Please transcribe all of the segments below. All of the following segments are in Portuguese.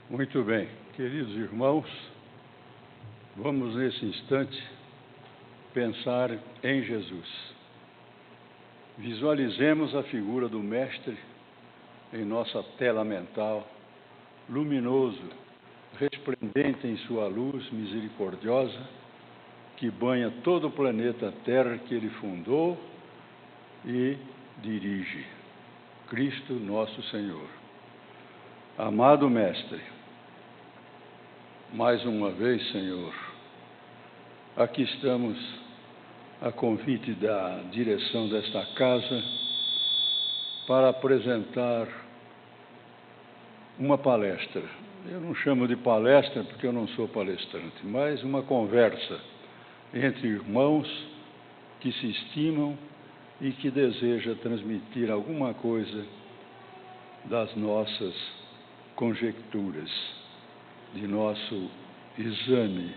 Muito bem, queridos irmãos, vamos nesse instante pensar em Jesus. Visualizemos a figura do Mestre em nossa tela mental, luminoso, resplendente em sua luz misericordiosa, que banha todo o planeta Terra que ele fundou e dirige. Cristo nosso Senhor. Amado Mestre, mais uma vez, Senhor, aqui estamos a convite da direção desta casa para apresentar uma palestra. Eu não chamo de palestra porque eu não sou palestrante, mas uma conversa entre irmãos que se estimam e que desejam transmitir alguma coisa das nossas conjecturas, de nosso exame.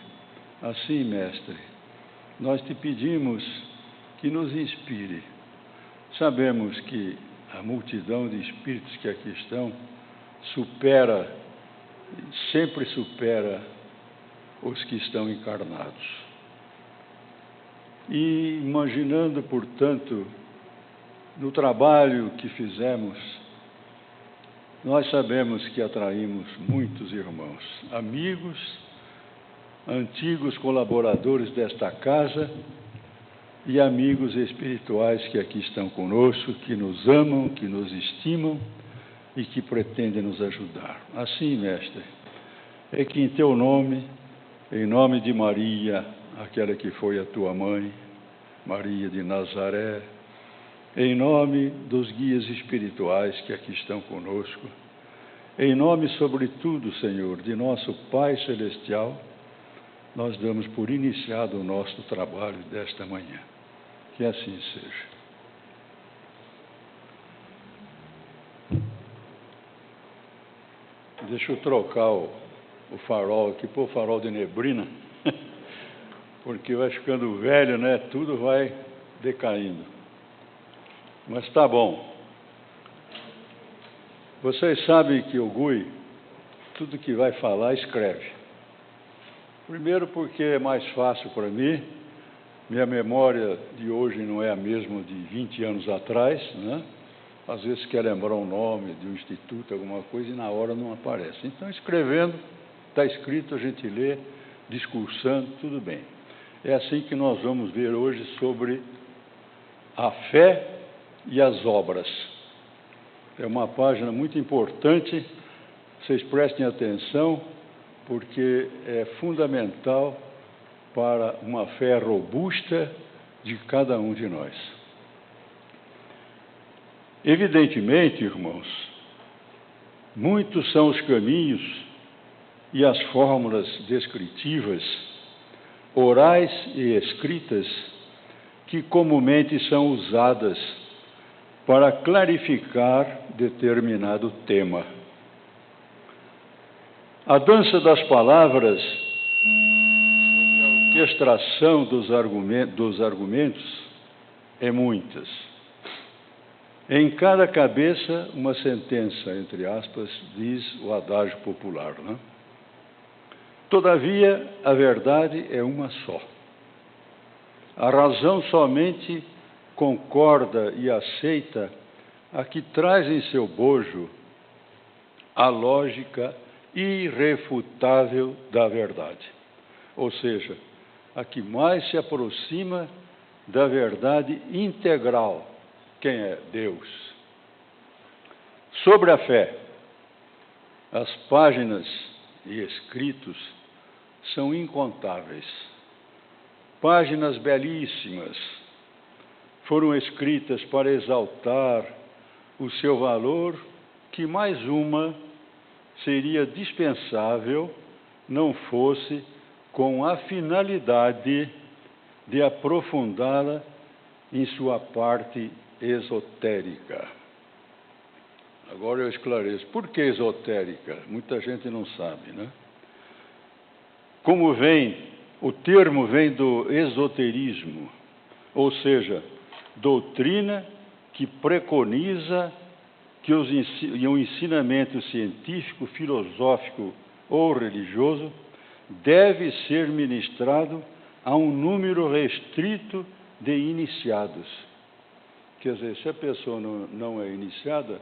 Assim, Mestre, nós te pedimos que nos inspire. Sabemos que a multidão de espíritos que aqui estão sempre supera os que estão encarnados. E imaginando, portanto, no trabalho que fizemos, nós sabemos que atraímos muitos irmãos, amigos, antigos colaboradores desta casa e amigos espirituais que aqui estão conosco, que nos amam, que nos estimam e que pretendem nos ajudar. Assim, Mestre, é que em teu nome, em nome de Maria, aquela que foi a tua mãe, Maria de Nazaré, em nome dos guias espirituais que aqui estão conosco, em nome, sobretudo, Senhor, de nosso Pai Celestial, nós damos por iniciado o nosso trabalho desta manhã. Que assim seja. Deixa eu trocar o farol aqui, pôr o farol de neblina, porque vai ficando velho, né? Tudo vai decaindo. Mas está bom. Vocês sabem que o Gui, tudo que vai falar, escreve. Primeiro porque é mais fácil para mim, minha memória de hoje não é a mesma de 20 anos atrás, né? Às vezes quer lembrar um nome de um instituto, alguma coisa, e na hora não aparece. Então, escrevendo, está escrito, a gente lê, discursando, tudo bem. É assim que nós vamos ver hoje sobre a fé e as obras. É uma página muito importante, vocês prestem atenção, porque é fundamental para uma fé robusta de cada um de nós. Evidentemente, irmãos, muitos são os caminhos e as fórmulas descritivas, orais e escritas, que comumente são usadas para clarificar determinado tema. A dança das palavras, a orquestração dos argumentos é muitas. Em cada cabeça, uma sentença, entre aspas, diz o adágio popular, né? Todavia, a verdade é uma só. A razão somente concorda e aceita a que traz em seu bojo a lógica irrefutável da verdade. Ou seja, a que mais se aproxima da verdade integral. Quem é? Deus. Sobre a fé, as páginas e escritos são incontáveis. Páginas belíssimas foram escritas para exaltar o seu valor, que mais uma seria dispensável, não fosse com a finalidade de aprofundá-la em sua parte esotérica. Agora eu esclareço. Por que esotérica? Muita gente não sabe, né? O termo vem do esoterismo, ou seja, doutrina que preconiza que o ensinamento científico, filosófico ou religioso deve ser ministrado a um número restrito de iniciados. Quer dizer, se a pessoa não é iniciada,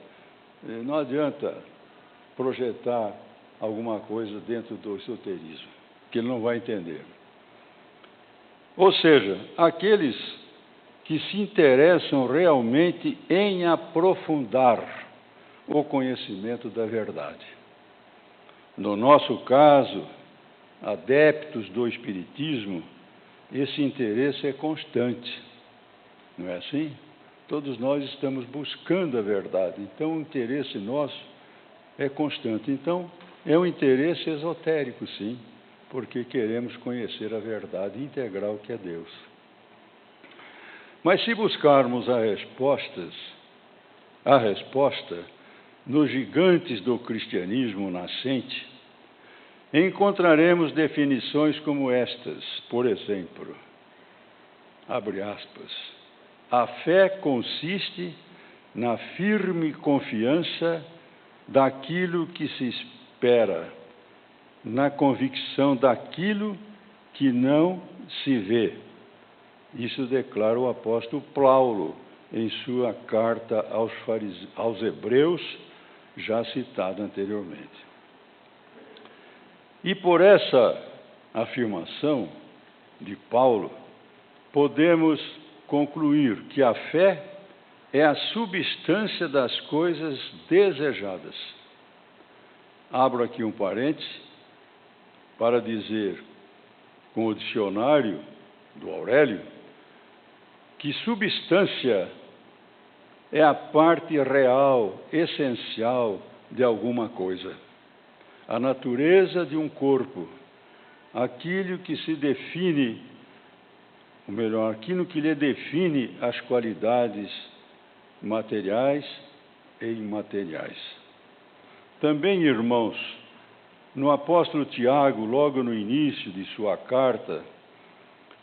não adianta projetar alguma coisa dentro do esoterismo, que ele não vai entender. Ou seja, aqueles que se interessam realmente em aprofundar o conhecimento da verdade. No nosso caso, adeptos do Espiritismo, esse interesse é constante, não é assim? Todos nós estamos buscando a verdade, então o interesse nosso é constante. Então, é um interesse esotérico, sim, porque queremos conhecer a verdade integral que é Deus. Mas se buscarmos a resposta nos gigantes do cristianismo nascente, encontraremos definições como estas, por exemplo, abre aspas, a fé consiste na firme confiança daquilo que se espera, na convicção daquilo que não se vê. Isso declara o apóstolo Paulo em sua carta aos Hebreus, já citada anteriormente. E por essa afirmação de Paulo, podemos concluir que a fé é a substância das coisas desejadas. Abro aqui um parêntese para dizer, com o dicionário do Aurélio, que substância é a parte real, essencial de alguma coisa. A natureza de um corpo, aquilo que se define, ou melhor, aquilo que lhe define as qualidades materiais e imateriais. Também, irmãos, no apóstolo Tiago, logo no início de sua carta,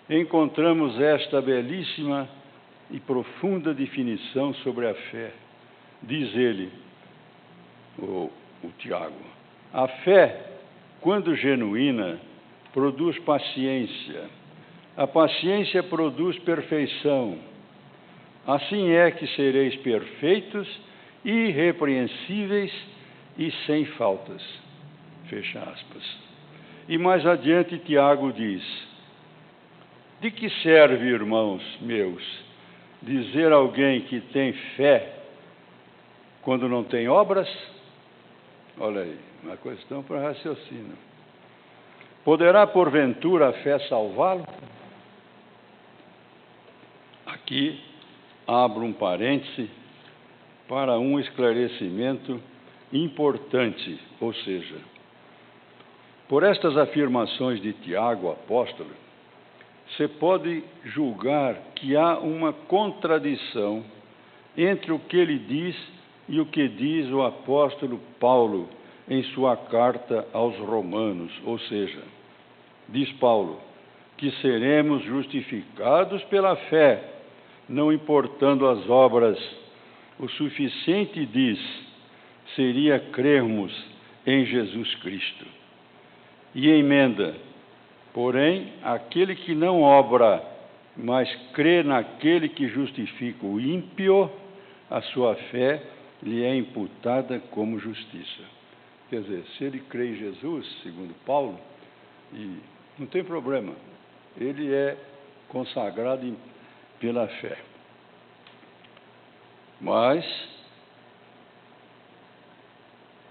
encontramos esta belíssima e profunda definição sobre a fé. Diz ele, o Tiago, a fé, quando genuína, produz paciência. A paciência produz perfeição. Assim é que sereis perfeitos, irrepreensíveis e sem faltas. Fecha aspas. E mais adiante Tiago diz, de que serve, irmãos meus, dizer a alguém que tem fé quando não tem obras? Olha aí, uma questão para raciocínio. Poderá, porventura, a fé salvá-lo? Aqui abro um parêntese para um esclarecimento importante, ou seja, por estas afirmações de Tiago, apóstolo, você pode julgar que há uma contradição entre o que ele diz e o que diz o apóstolo Paulo em sua carta aos Romanos, ou seja, diz Paulo que seremos justificados pela fé, não importando as obras. O suficiente, diz, seria crermos em Jesus Cristo. E emenda, porém, aquele que não obra, mas crê naquele que justifica o ímpio, a sua fé lhe é imputada como justiça. Quer dizer, se ele crê em Jesus, segundo Paulo, e não tem problema, ele é consagrado pela fé. Mas,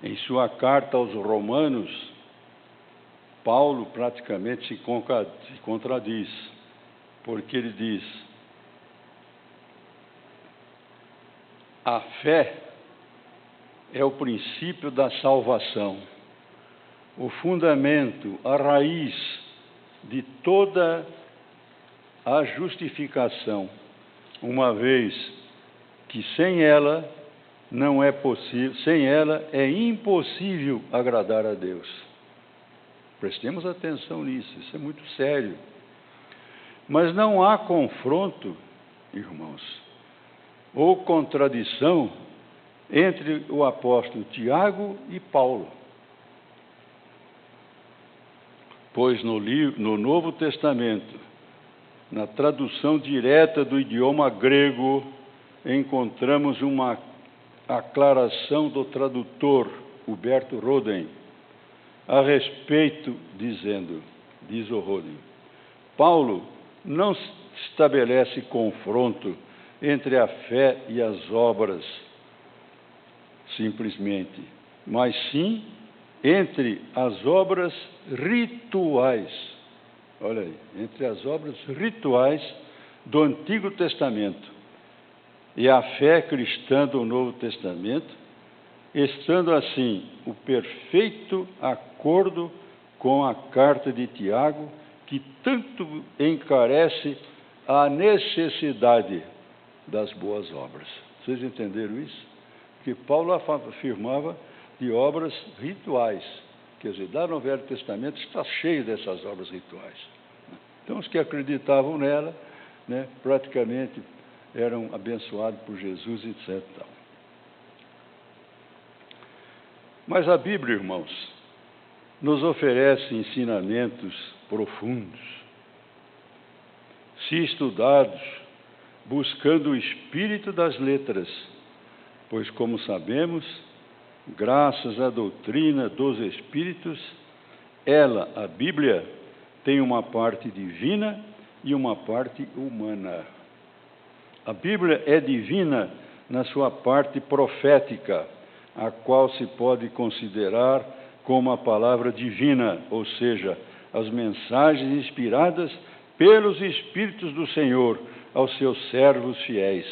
em sua carta aos Romanos, Paulo praticamente se contradiz, porque ele diz, a fé é o princípio da salvação, o fundamento, a raiz de toda a justificação, uma vez que sem ela não é possível, sem ela é impossível agradar a Deus. Prestemos atenção nisso, isso é muito sério. Mas não há confronto, irmãos, ou contradição entre o apóstolo Tiago e Paulo. Pois no Novo Testamento, na tradução direta do idioma grego, encontramos uma aclaração do tradutor, Huberto Roden, a respeito, dizendo, diz o Roden, Paulo não estabelece confronto entre a fé e as obras, simplesmente, mas sim entre as obras rituais. Olha aí, entre as obras rituais do Antigo Testamento e a fé cristã do Novo Testamento, estando assim o perfeito acordo com a carta de Tiago, que tanto encarece a necessidade das boas obras. Vocês entenderam isso? Porque Paulo afirmava de obras rituais. Quer dizer, lá no Velho Testamento está cheio dessas obras rituais. Então, os que acreditavam nela, né, praticamente eram abençoados por Jesus, etc. Mas a Bíblia, irmãos, nos oferece ensinamentos profundos, se estudados, buscando o espírito das letras, pois, como sabemos, graças à doutrina dos Espíritos, a Bíblia, tem uma parte divina e uma parte humana. A Bíblia é divina na sua parte profética, a qual se pode considerar como a palavra divina, ou seja, as mensagens inspiradas pelos Espíritos do Senhor aos seus servos fiéis,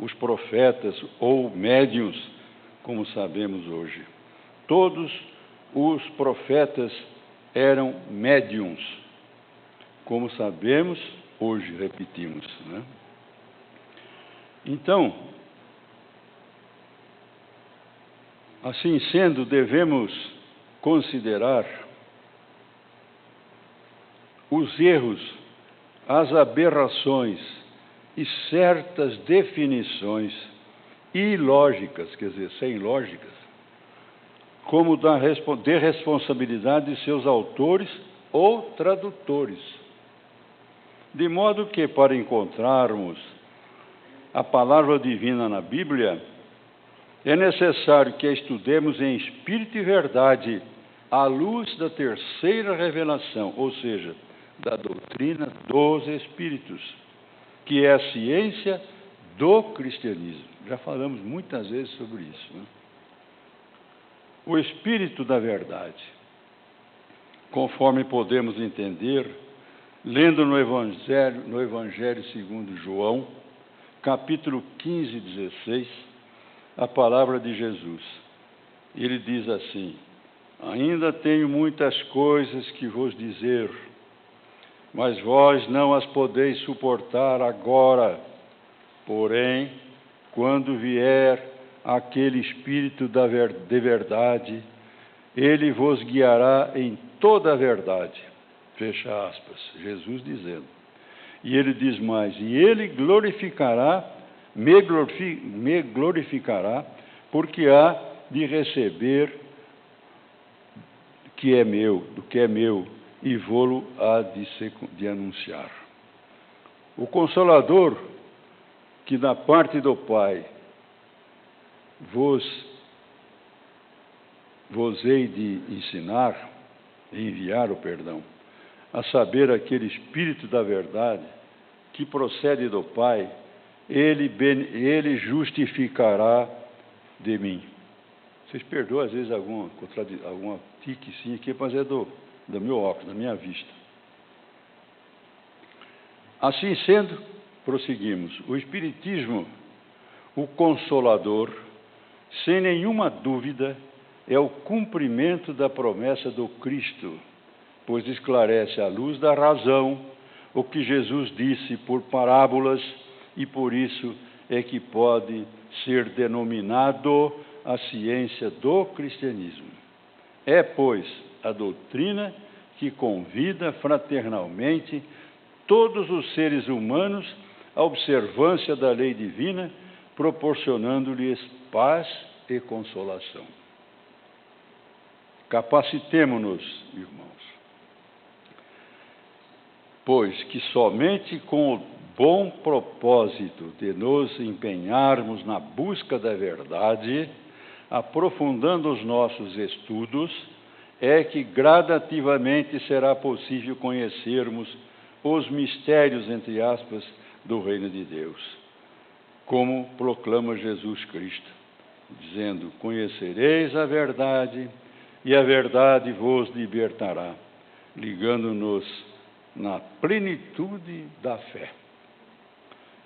os profetas ou médiuns, como sabemos hoje. Todos os profetas eram médiuns, como sabemos, hoje repetimos, né? Então, assim sendo, devemos considerar os erros, as aberrações e certas definições ilógicas, quer dizer, sem lógicas, como de responsabilidade de seus autores ou tradutores. De modo que, para encontrarmos a palavra divina na Bíblia, é necessário que a estudemos em espírito e verdade, à luz da terceira revelação, ou seja, da doutrina dos Espíritos, que é a ciência do cristianismo. Já falamos muitas vezes sobre isso, né? O Espírito da verdade, conforme podemos entender, lendo no Evangelho segundo João, capítulo 15, 16, a palavra de Jesus. Ele diz assim: ainda tenho muitas coisas que vos dizer, mas vós não as podeis suportar agora. Porém, quando vier aquele Espírito de verdade, ele vos guiará em toda a verdade. Fecha aspas, Jesus dizendo. E ele diz mais, e ele me glorificará, porque há de receber do que é meu, e vou-lo há de anunciar. O Consolador, que da parte do Pai vos hei de enviar, a saber, aquele Espírito da verdade, que procede do Pai, ele justificará de mim. Vocês perdoam, às vezes, alguma tiquezinha aqui, mas é do meu óculos, da minha vista. Assim sendo, prosseguimos. O Espiritismo, o Consolador, sem nenhuma dúvida, é o cumprimento da promessa do Cristo, pois esclarece à luz da razão o que Jesus disse por parábolas, e por isso é que pode ser denominado a ciência do cristianismo. É, pois, a doutrina que convida fraternalmente todos os seres humanos à observância da lei divina, proporcionando-lhes paz e consolação. Capacitemo-nos, irmãos, pois que somente com o bom propósito de nos empenharmos na busca da verdade, aprofundando os nossos estudos, é que gradativamente será possível conhecermos os mistérios, entre aspas, do reino de Deus, como proclama Jesus Cristo, dizendo: conhecereis a verdade, e a verdade vos libertará, ligando-nos na plenitude da fé.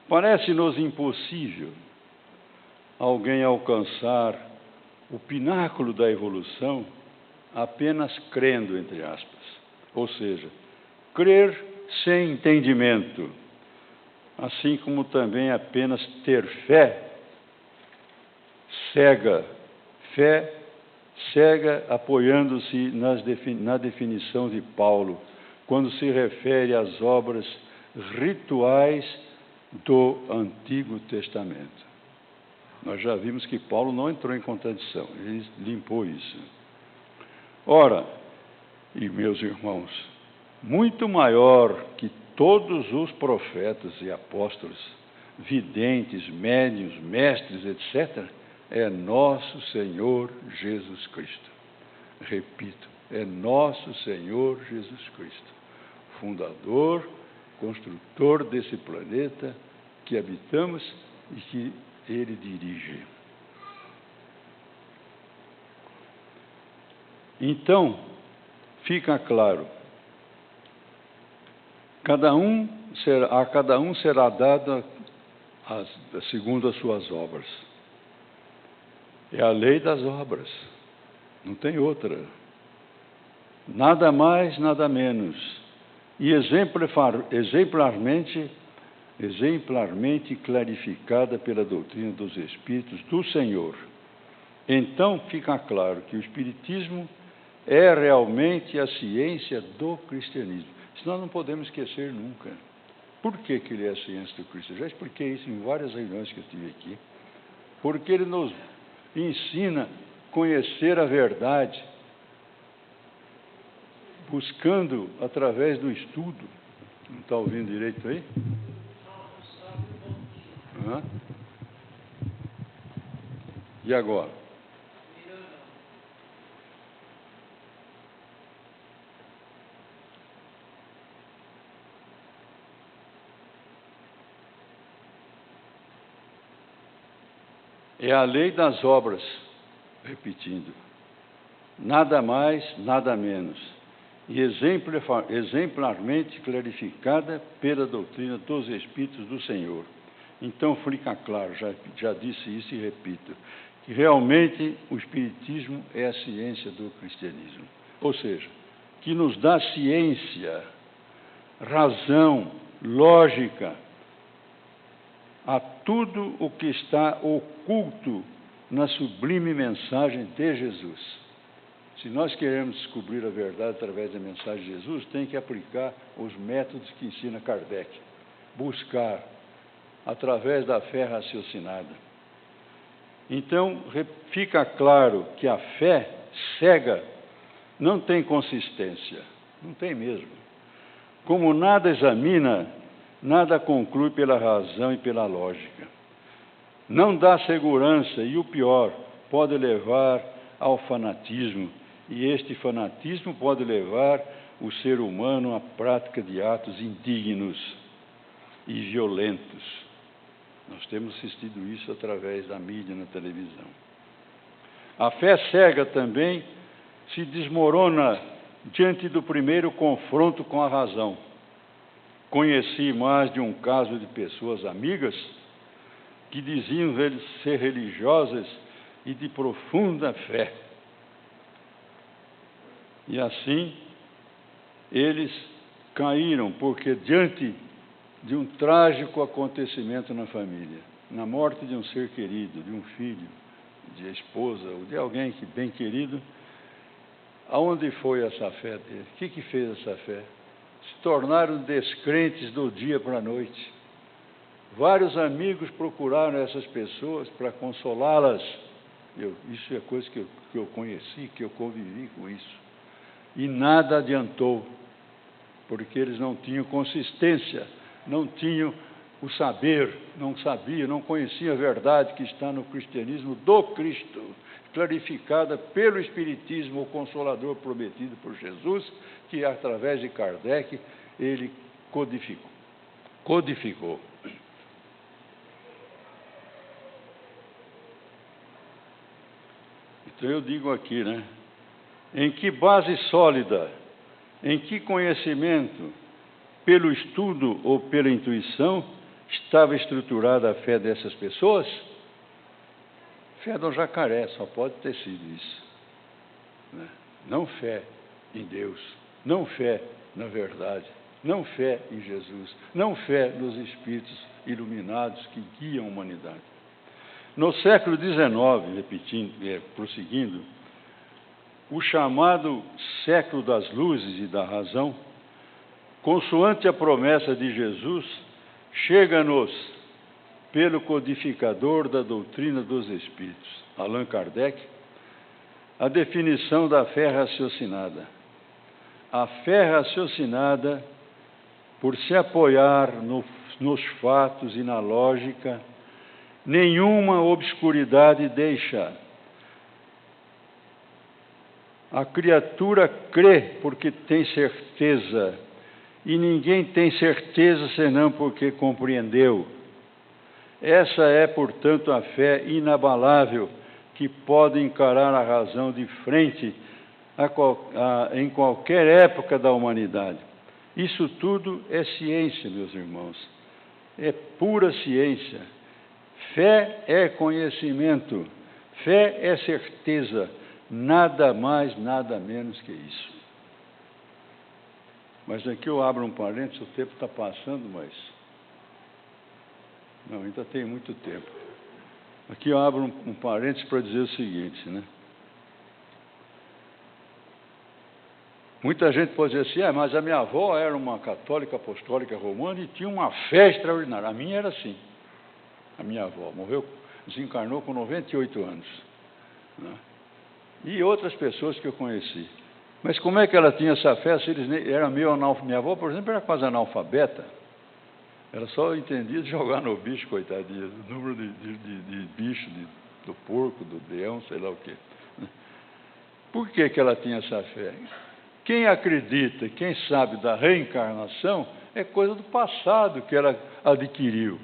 Parece-nos impossível alguém alcançar o pináculo da evolução apenas crendo, entre aspas, ou seja, crer sem entendimento, assim como também apenas ter fé cega, apoiando-se na definição de Paulo, quando se refere às obras rituais do Antigo Testamento. Nós já vimos que Paulo não entrou em contradição, ele limpou isso. Ora, e meus irmãos, muito maior que todos os profetas e apóstolos, videntes, médiuns, mestres, etc., é nosso Senhor Jesus Cristo. Repito, é nosso Senhor Jesus Cristo, fundador, construtor desse planeta que habitamos e que Ele dirige. Então, fica claro, a cada um será dada segundo as suas obras. É a lei das obras, não tem outra. Nada mais, nada menos. E exemplarmente clarificada pela doutrina dos Espíritos do Senhor. Então fica claro que o Espiritismo é realmente a ciência do cristianismo. Isso nós não podemos esquecer nunca. Por que ele é a ciência do cristianismo? Já expliquei isso em várias reuniões que eu tive aqui. Porque ele nos ensina a conhecer a verdade, buscando através do estudo. Não está ouvindo direito aí? E agora? É a lei das obras, repetindo, nada mais, nada menos, e exemplarmente clarificada pela doutrina dos Espíritos do Senhor. Então fica claro, já disse isso e repito, que realmente o Espiritismo é a ciência do cristianismo. Ou seja, que nos dá ciência, razão, lógica, a tudo o que está oculto na sublime mensagem de Jesus. Se nós queremos descobrir a verdade através da mensagem de Jesus, tem que aplicar os métodos que ensina Kardec. Buscar, através da fé raciocinada. Então, fica claro que a fé cega não tem consistência. Não tem mesmo. Como nada examina, nada conclui pela razão e pela lógica. Não dá segurança e, o pior, pode levar ao fanatismo. E este fanatismo pode levar o ser humano à prática de atos indignos e violentos. Nós temos assistido isso através da mídia, na televisão. A fé cega também se desmorona diante do primeiro confronto com a razão. Conheci mais de um caso de pessoas amigas que diziam ser religiosas e de profunda fé. E assim, eles caíram, porque diante de um trágico acontecimento na família, na morte de um ser querido, de um filho, de esposa, ou de alguém bem querido, aonde foi essa fé dele? O que fez essa fé? Se tornaram descrentes do dia para a noite. Vários amigos procuraram essas pessoas para consolá-las. Isso é coisa que eu conheci, que eu convivi com isso. E nada adiantou, porque eles não tinham consistência, não tinham o saber, não sabiam, não conheciam a verdade que está no cristianismo do Cristo, clarificada pelo Espiritismo, o Consolador prometido por Jesus, que através de Kardec ele codificou. Então eu digo aqui, né? Em que base sólida, em que conhecimento, pelo estudo ou pela intuição, estava estruturada a fé dessas pessoas? Fé do jacaré, só pode ter sido isso, né? Não fé em Deus, não fé na verdade, não fé em Jesus, não fé nos espíritos iluminados que guiam a humanidade. No século XIX, prosseguindo, o chamado século das luzes e da razão, consoante a promessa de Jesus, chega-nos pelo codificador da doutrina dos Espíritos, Allan Kardec, a definição da fé raciocinada. A fé raciocinada, por se apoiar nos fatos e na lógica, nenhuma obscuridade deixa. A criatura crê porque tem certeza, e ninguém tem certeza senão porque compreendeu. Essa é, portanto, a fé inabalável que pode encarar a razão de frente em qualquer época da humanidade. Isso tudo é ciência, meus irmãos, é pura ciência. Fé é conhecimento, fé é certeza, nada mais, nada menos que isso. Mas aqui eu abro um parênteses, o tempo está passando, mas... Não, ainda tem muito tempo. Aqui eu abro um parênteses para dizer o seguinte, né? Muita gente pode dizer assim, mas a minha avó era uma católica apostólica romana e tinha uma fé extraordinária. A minha era assim. A minha avó desencarnou com 98 anos. Né? E outras pessoas que eu conheci. Mas como é que ela tinha essa fé se eles eram meio analfabetos? Minha avó, por exemplo, era quase analfabeta. Ela só entendia de jogar no bicho, coitadinha, o número de bicho, do porco, do leão, sei lá o quê. Por que ela tinha essa fé? Quem acredita, quem sabe da reencarnação, é coisa do passado que ela adquiriu.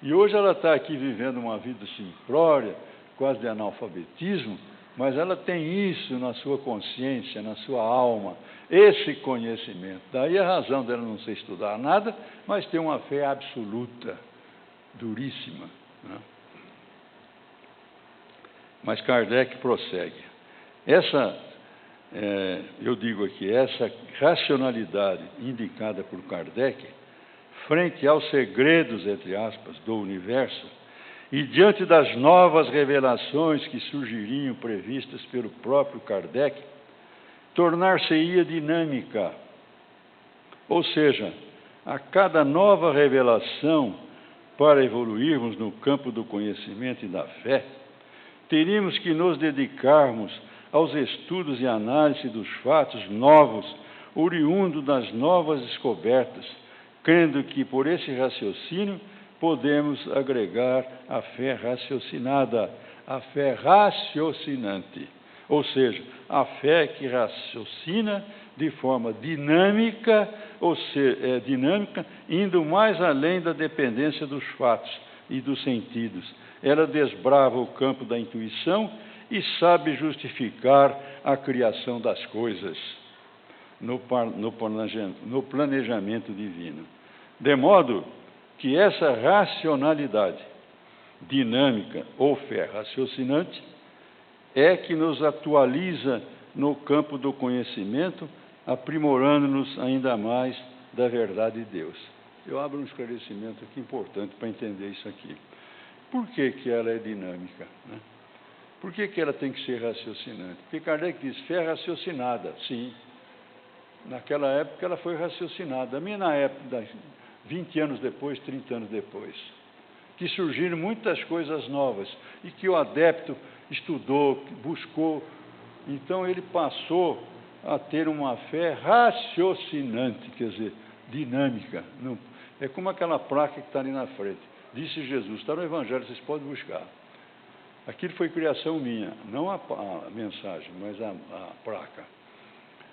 E hoje ela está aqui vivendo uma vida simplória, quase de analfabetismo, mas ela tem isso na sua consciência, na sua alma, esse conhecimento. Daí a razão dela não sei estudar nada, mas ter uma fé absoluta, duríssima, né? Mas Kardec prossegue. Eu digo aqui, essa racionalidade indicada por Kardec, frente aos segredos, entre aspas, do universo, e diante das novas revelações que surgiriam previstas pelo próprio Kardec, tornar-se-ia dinâmica. Ou seja, a cada nova revelação, para evoluirmos no campo do conhecimento e da fé, teríamos que nos dedicarmos aos estudos e análise dos fatos novos, oriundos das novas descobertas, crendo que por esse raciocínio podemos agregar a fé raciocinada, a fé raciocinante, ou seja, a fé que raciocina de forma dinâmica, dinâmica, indo mais além da dependência dos fatos e dos sentidos. Ela desbrava o campo da intuição e sabe justificar a criação das coisas no planejamento divino. De modo que essa racionalidade dinâmica ou fé raciocinante é que nos atualiza no campo do conhecimento, aprimorando-nos ainda mais da verdade de Deus. Eu abro um esclarecimento aqui importante para entender isso aqui. Por que ela é dinâmica, né? Por que ela tem que ser raciocinante? Porque Kardec diz, fé raciocinada, sim. Naquela época ela foi raciocinada. A minha, na época 20 anos depois, 30 anos depois, que surgiram muitas coisas novas e que o adepto estudou, buscou. Então, ele passou a ter uma fé raciocinante, quer dizer, dinâmica. Não, é como aquela placa que está ali na frente. Disse Jesus, está no Evangelho, vocês podem buscar. Aquilo foi criação minha, não a mensagem, mas a placa.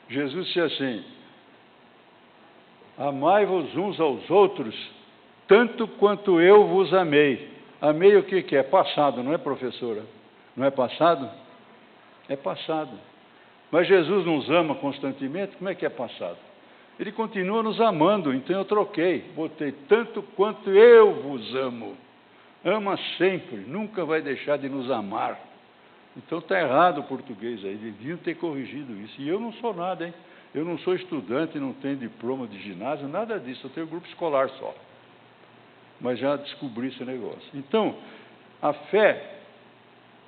Jesus disse assim: amai-vos uns aos outros, tanto quanto eu vos amei. Amei o que é? Passado, não é, professora? Não é passado? É passado. Mas Jesus nos ama constantemente, como é que é passado? Ele continua nos amando, então eu troquei, botei tanto quanto eu vos amo. Ama sempre, nunca vai deixar de nos amar. Então está errado o português aí, deviam ter corrigido isso. E eu não sou nada, hein? Eu não sou estudante, não tenho diploma de ginásio, nada disso, eu tenho grupo escolar só. Mas já descobri esse negócio. Então, a fé,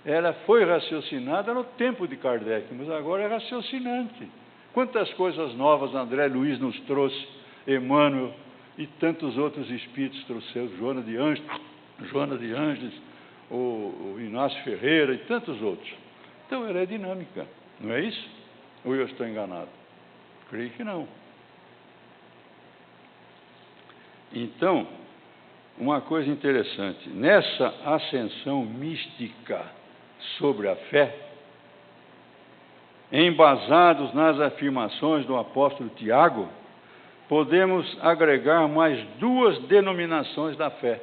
ela foi raciocinada no tempo de Kardec, mas agora é raciocinante. Quantas coisas novas André Luiz nos trouxe, Emmanuel e tantos outros espíritos trouxeram, Joana de Ângeles, o Inácio Ferreira e tantos outros. Então, ela é dinâmica, não é isso? Ou eu estou enganado? Creio que não. Então, uma coisa interessante, nessa ascensão mística sobre a fé, embasados nas afirmações do apóstolo Tiago, podemos agregar mais duas denominações da fé.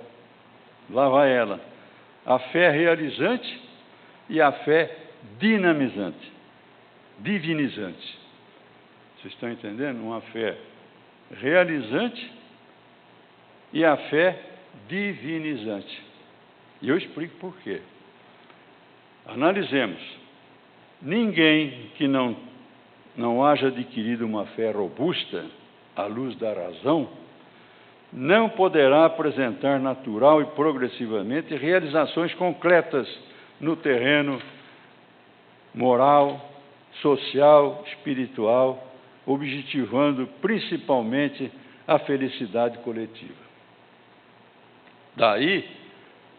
Lá vai ela: a fé realizante e a fé dinamizante, divinizante. Vocês estão entendendo? Uma fé realizante e a fé divinizante. E eu explico por quê. Analisemos. Ninguém que não haja adquirido uma fé robusta, à luz da razão, não poderá apresentar natural e progressivamente realizações concretas no terreno moral, social, espiritual, objetivando principalmente a felicidade coletiva. Daí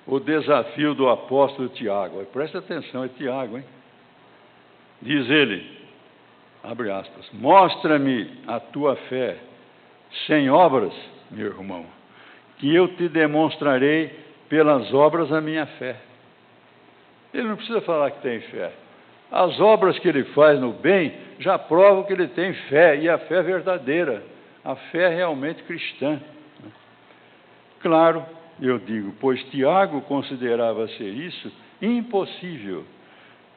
o desafio do apóstolo Tiago. Presta atenção, é Tiago, hein? Diz ele, abre aspas, mostra-me a tua fé sem obras, meu irmão, que eu te demonstrarei pelas obras a minha fé. Ele não precisa falar que tem fé. As obras que ele faz no bem já provam que ele tem fé, e a fé é verdadeira, a fé é realmente cristã. Claro, eu digo, pois Tiago considerava ser isso impossível,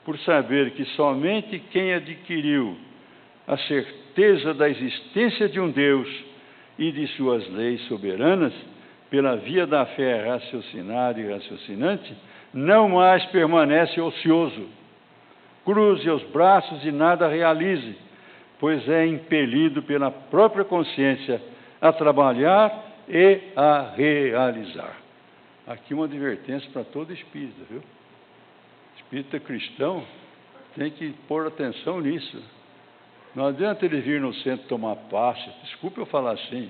por saber que somente quem adquiriu a certeza da existência de um Deus e de suas leis soberanas, pela via da fé raciocinada e raciocinante, não mais permanece ocioso, cruze os braços e nada realize, pois é impelido pela própria consciência a trabalhar e a realizar. Aqui uma advertência para todo espírita, viu? Espírita cristão tem que pôr atenção nisso. Não adianta ele vir no centro tomar passe, desculpe eu falar assim,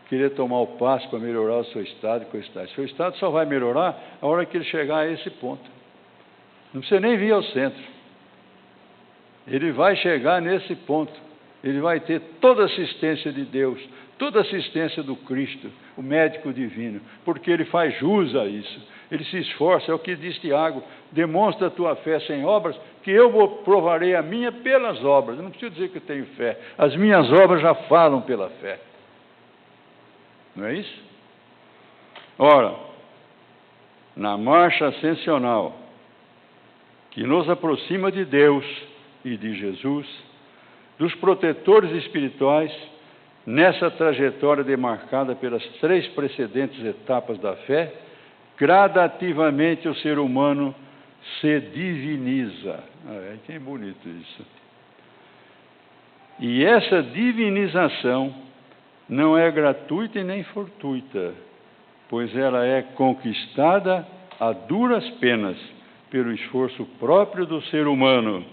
querer tomar o passe para melhorar o seu estado e coisa. Seu estado só vai melhorar a hora que ele chegar a esse ponto. Não precisa nem vir ao centro. Ele vai chegar nesse ponto. Ele vai ter toda a assistência de Deus, toda a assistência do Cristo, o médico divino, porque ele faz jus a isso. Ele se esforça, é o que diz Tiago, demonstra a tua fé sem obras, que eu provarei a minha pelas obras. Eu não preciso dizer que eu tenho fé, as minhas obras já falam pela fé. Não é isso? Ora, na marcha ascensional, que nos aproxima de Deus e de Jesus, dos protetores espirituais, nessa trajetória demarcada pelas 3 precedentes etapas da fé, gradativamente o ser humano se diviniza. Que é bonito isso. E essa divinização não é gratuita e nem fortuita, pois ela é conquistada a duras penas pelo esforço próprio do ser humano,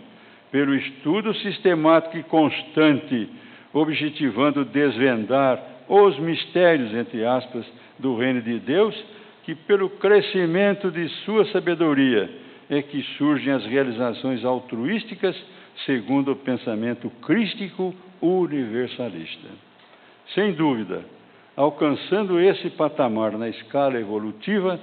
pelo estudo sistemático e constante, objetivando desvendar os mistérios, entre aspas, do reino de Deus, que pelo crescimento de sua sabedoria é que surgem as realizações altruísticas segundo o pensamento crístico universalista. Sem dúvida, alcançando esse patamar na escala evolutiva,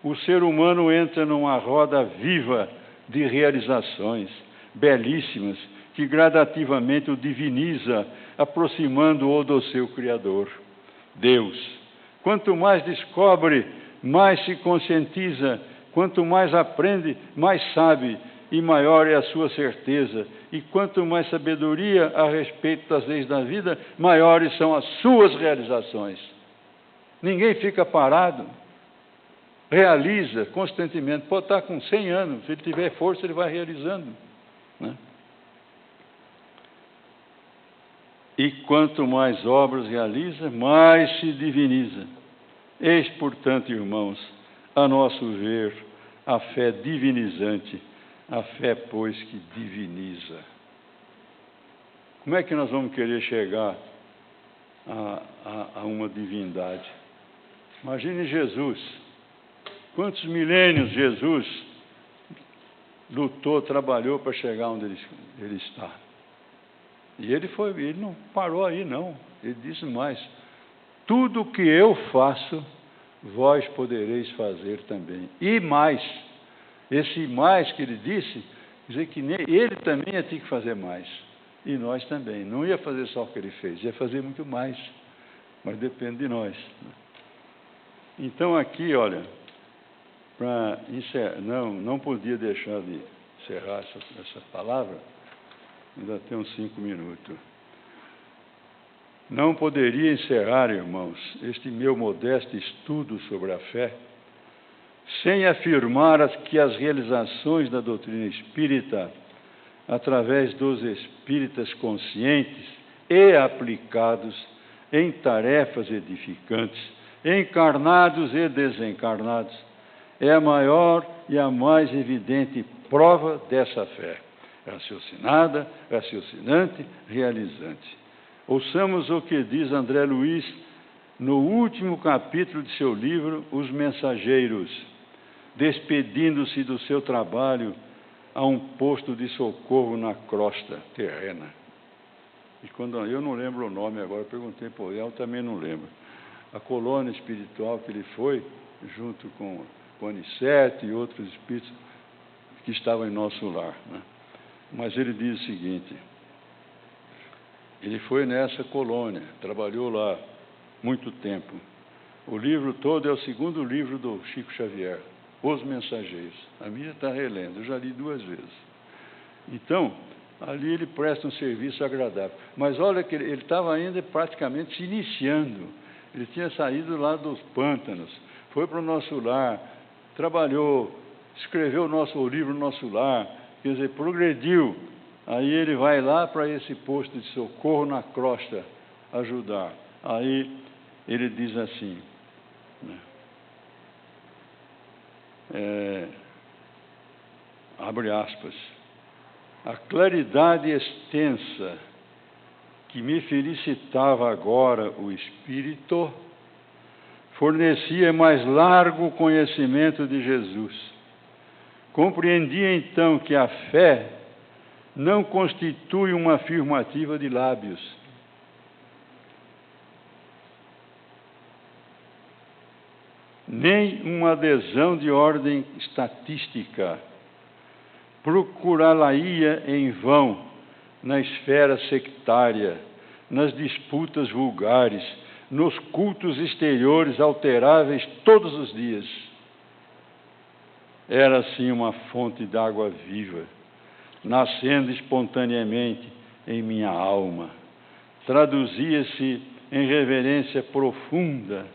o ser humano entra numa roda viva de realizações belíssimas que gradativamente o diviniza, aproximando-o do seu Criador, Deus. Quanto mais descobre, mais se conscientiza, quanto mais aprende, mais sabe, e maior é a sua certeza. E quanto mais sabedoria a respeito das leis da vida, maiores são as suas realizações. Ninguém fica parado, realiza constantemente. Pode estar com 100 anos, se ele tiver força, ele vai realizando, né? E quanto mais obras realiza, mais se diviniza. Eis, portanto, irmãos, a nosso ver, a fé divinizante, a fé, pois, que diviniza. Como é que nós vamos querer chegar a uma divindade? Imagine Jesus. Quantos milênios Jesus lutou, trabalhou para chegar onde ele está? E ele não parou aí, não. Ele disse mais: tudo o que eu faço, vós podereis fazer também. E mais. Esse mais que ele disse, quer dizer que ele também ia ter que fazer mais. E nós também. Não ia fazer só o que ele fez, ia fazer muito mais. Mas depende de nós. Então aqui, olha, para encerrar, não podia deixar de encerrar essa palavra, ainda tem uns 5 minutos. Não poderia encerrar, irmãos, este meu modesto estudo sobre a fé, sem afirmar que as realizações da doutrina espírita, através dos espíritas conscientes e aplicados em tarefas edificantes, encarnados e desencarnados, é a maior e a mais evidente prova dessa fé, raciocinada, raciocinante, realizante. Ouçamos o que diz André Luiz no último capítulo de seu livro, Os Mensageiros, despedindo-se do seu trabalho a um posto de socorro na crosta terrena. E quando eu não lembro o nome agora, perguntei para ele, também não lembro. A colônia espiritual que ele foi, junto com o Aniceto e outros espíritos que estavam em nosso lar, né? Mas ele diz o seguinte: ele foi nessa colônia, trabalhou lá muito tempo. O livro todo é o segundo livro do Chico Xavier, Os Mensageiros. A minha está relendo, eu já li 2 vezes. Então, ali ele presta um serviço agradável. Mas olha que ele estava ainda praticamente se iniciando. Ele tinha saído lá dos pântanos, foi para o nosso lar, trabalhou, escreveu o livro Nosso Lar, quer dizer, progrediu. Aí ele vai lá para esse posto de socorro na crosta ajudar. Aí ele diz assim, né? Abre aspas: a claridade extensa que me felicitava agora o Espírito fornecia mais largo conhecimento de Jesus. Compreendia então que a fé não constitui uma afirmativa de lábios, nem uma adesão de ordem estatística. Procurá-la-ia em vão na esfera sectária, nas disputas vulgares, nos cultos exteriores alteráveis todos os dias. Era assim uma fonte de água viva, nascendo espontaneamente em minha alma. Traduzia-se em reverência profunda,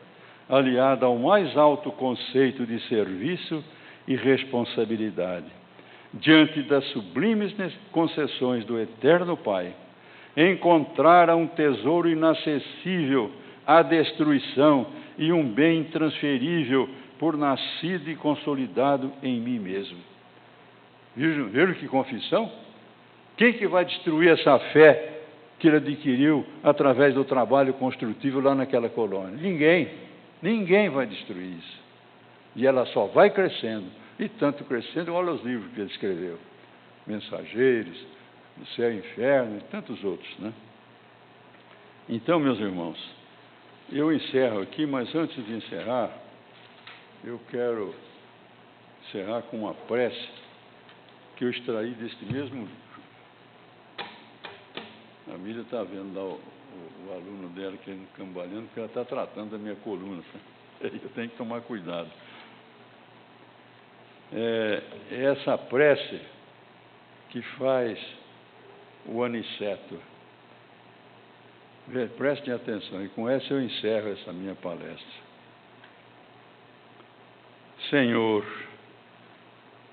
aliada ao mais alto conceito de serviço e responsabilidade, diante das sublimes concessões do Eterno Pai. Encontrara um tesouro inacessível à destruição e um bem intransferível por nascido e consolidado em mim mesmo. Viram que confissão? Quem que vai destruir essa fé que ele adquiriu através do trabalho construtivo lá naquela colônia. Ninguém vai destruir isso. E ela só vai crescendo, e tanto crescendo, olha os livros que ele escreveu. Mensageiros, do Céu e Inferno, e tantos outros, né? Então, meus irmãos, eu encerro aqui, mas antes de encerrar, eu quero encerrar com uma prece que eu extraí deste mesmo livro. A Mília está vendo lá o aluno dela querendo cambalhando, porque ela está tratando da minha coluna. Eu tenho que tomar cuidado. É essa prece que faz o Aniceto. Prestem atenção, e com essa eu encerro essa minha palestra. Senhor,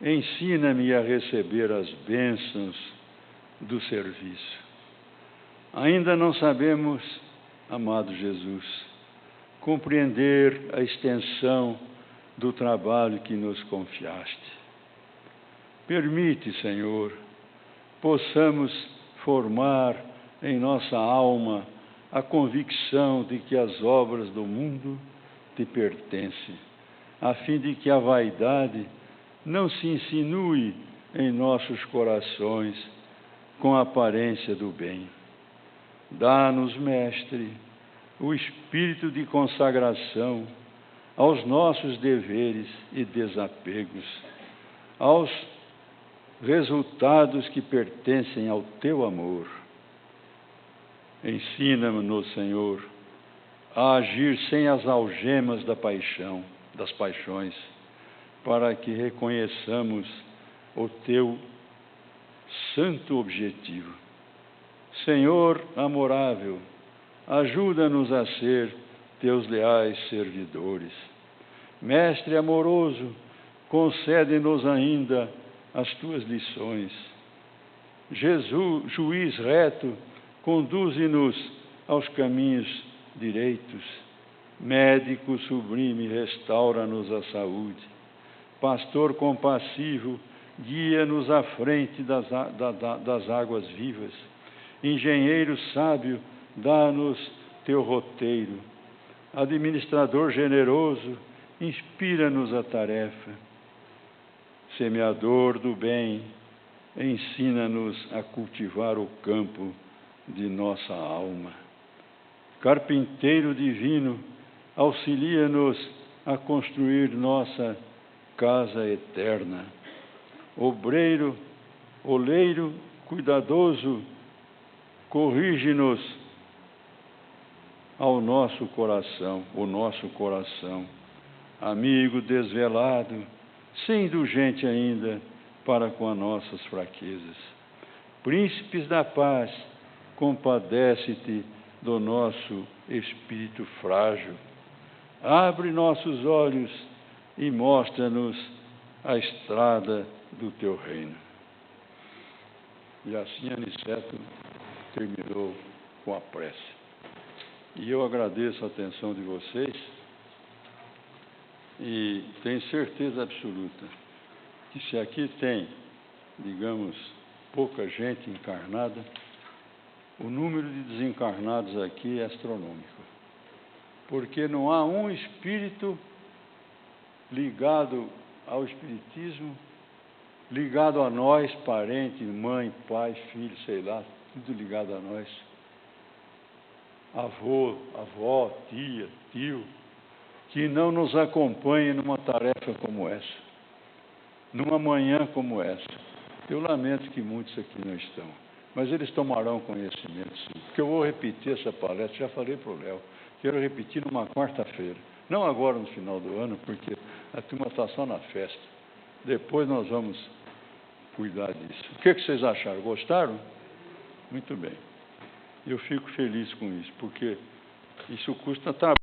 ensina-me a receber as bênçãos do serviço. Ainda não sabemos, amado Jesus, compreender a extensão do trabalho que nos confiaste. Permite, Senhor, possamos formar em nossa alma a convicção de que as obras do mundo te pertencem, a fim de que a vaidade não se insinue em nossos corações com a aparência do bem. Dá-nos, Mestre, o espírito de consagração aos nossos deveres e desapegos, aos resultados que pertencem ao teu amor. Ensina-nos, Senhor, a agir sem as algemas das paixões, para que reconheçamos o teu santo objetivo. Senhor amorável, ajuda-nos a ser teus leais servidores. Mestre amoroso, concede-nos ainda as tuas lições. Jesus, juiz reto, conduze-nos aos caminhos direitos. Médico sublime, restaura-nos a saúde. Pastor compassivo, guia-nos à frente das águas vivas. Engenheiro sábio, dá-nos teu roteiro. Administrador generoso, inspira-nos a tarefa. Semeador do bem, ensina-nos a cultivar o campo de nossa alma. Carpinteiro divino, auxilia-nos a construir nossa casa eterna. Oleiro cuidadoso, corrige-nos o nosso coração. Amigo desvelado, sem indulgente ainda para com as nossas fraquezas. Príncipes da paz, compadece-te do nosso espírito frágil. Abre nossos olhos e mostra-nos a estrada do teu reino. E assim Aniceto terminou com a prece. E eu agradeço a atenção de vocês e tenho certeza absoluta que se aqui tem, digamos, pouca gente encarnada, o número de desencarnados aqui é astronômico. Porque não há um espírito ligado ao espiritismo, ligado a nós, parente, mãe, pai, filho, sei lá, tudo ligado a nós. Avô, avó, tia, tio, que não nos acompanhe numa tarefa como essa, numa manhã como essa. Eu lamento que muitos aqui não estão, mas eles tomarão conhecimento, sim, porque eu vou repetir essa palestra, já falei para o Léo, quero repetir numa quarta-feira, não agora no final do ano, porque a turma está só na festa, depois nós vamos cuidar disso. O que vocês acharam? Gostaram? Muito bem. Eu fico feliz com isso, porque isso custa trabalho.